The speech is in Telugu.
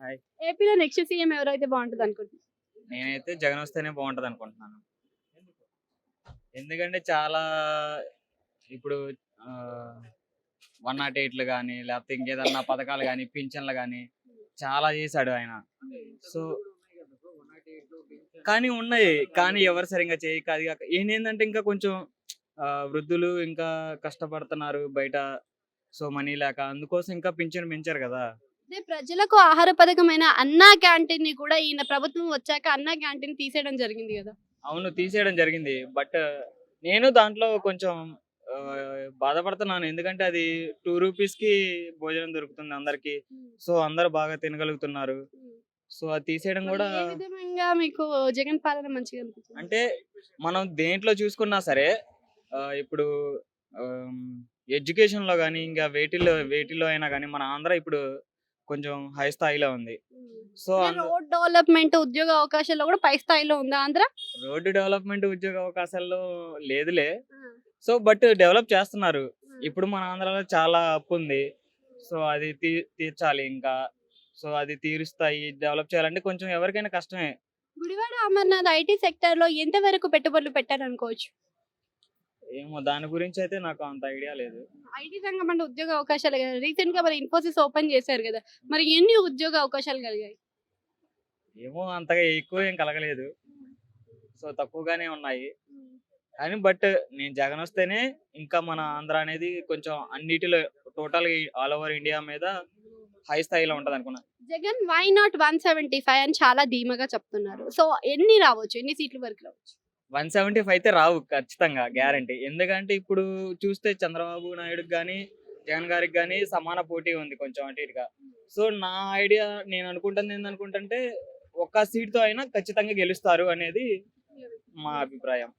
హాయ్. ఏపీలో నెక్స్ట్ సీఎం ఎవరైతే బాగుంటది అనుకుంటున్నారు? నేనైతే జగన్ వస్తేనే బాగుంటది అనుకుంటున్నాను. ఎందుకంటే చాలా ఇప్పుడు ఆహ్, 108లు గాని, లేకపోతే ఇంకేదన్నా పథకాలు గాని, పింఛన్లు గాని చాలా చేశాడు ఆయన. సో కానీ ఉన్నాయి. కానీ ఎవరు సరింగా చేయక అది కాక ఏంటంటే ఇంకా కొంచెం వృద్ధులు ఇంకా కష్టపడుతున్నారు బయట. సో మనీ లేక అందుకోసం ఇంకా పింఛన్ పెంచారు కదా! అదే ప్రజలకు ఆహార పథకమైన అన్నా క్యాంటీన్‌ని కూడా ఈయన ప్రభుత్వం వచ్చాక అన్నా క్యాంటీన్ తీసేయడం జరిగింది గదా! అవును. తీసేయడం జరిగింది. బట్ నేను దాంట్లో కొంచెం బాధపడుతున్నాను. ఎందుకంటే అది 2 రూపీస్‌కి భోజనం దొరుకుతుంది అందరికి. హ్మ్. సో, అందరూ బాగా తినగలుగుతున్నారు. హ్మ్. సో, అది తీసేయడం మరి గూడా ఏ విధంగా మీకు జగన్ పాలన మంచిగా అనిపించింది? అంటే మనం దేంట్లో చూసుకున్నా సరే ఇప్పుడు ఆహ్, ఎడ్యుకేషన్‌లో గాని, ఇంకా వేటిల్లో అయినా గాని మన ఆంధ్ర ఇప్పుడు కొంచెం హై స్థాయిలో ఉంది. హ్మ్. సో, అంటే రోడ్ డెవలప్‌మెంట్, ఉద్యోగ అవకాశాల్లో కూడా పై స్థాయిలో ఉందా ఆంధ్ర? రోడ్డు డెవలప్‌మెంట్, ఉద్యోగ అవకాశాల్లో లేదులే. ఆ! సో, బట్ డెవలప్ చేస్తున్నారు. ఆ! ఇప్పుడు మన ఆంధ్రాలో చాలా అప్పుంది. సో, అది తీర్చాలి ఇంకా. సో, అది తీరుస్తాయి. డెవలప్ చేయాలంటే కొంచెం ఎవరికైనా కష్టమే. గుడివాడ అమర్నాథ్ ఐటీ సెక్టార్‌లో ఎంత వరకు పెట్టుబడులు పెట్టారనుకోవచ్చు? ఏమో దాని గురించయితే నాకు అంత ఐడియా లేదు. ఐటీ రంగం అంటే ఉద్యోగ అవకాశాలే గదా! రీసెంట్‌గా మరి ఇన్ఫోసిస్ ఓపెన్ చేశారు గదా! మరి ఎన్ని ఉద్యోగ అవకాశాలు కలిగాయి? ఏమో అంతగా ఎక్కువ ఏం కలగలేదు. సో, తక్కువగానే ఉన్నాయి. హ్మ్. కానీ బట్ నేను జగనొస్తేనే ఇంకా మన ఆంధ్ర అనేది కొంచెం అన్నిటిలో టోటల్‌గా ఆల్ ఓవర్ ఇండియా మీద హై స్థాయిలో ఉంటదనుకున్నా. జగన్ వై నాట్ 175 అని చాలా ధీమాగా చెప్తున్నారు. సో, ఎన్ని రావచ్చు? ఎన్ని సీట్ల వరకు రావచ్చు? 175 అయితే రావు ఖచ్చితంగా గ్యారంటీ. ఎందుకంటే ఇప్పుడు చూస్తే చంద్రబాబు నాయుడుకి గాని, జగన్ గారికి గాని సమాన పోటీ ఉంది కొంచెం అటు ఇటుగా. సో, నా ఐడియా నేను అనుకుంటుంది ఏందనుకుంటంటే ఒక్క సీట్‌తో అయినా ఖచ్చితంగా గెలుస్తారు అనేది మా అభిప్రాయం.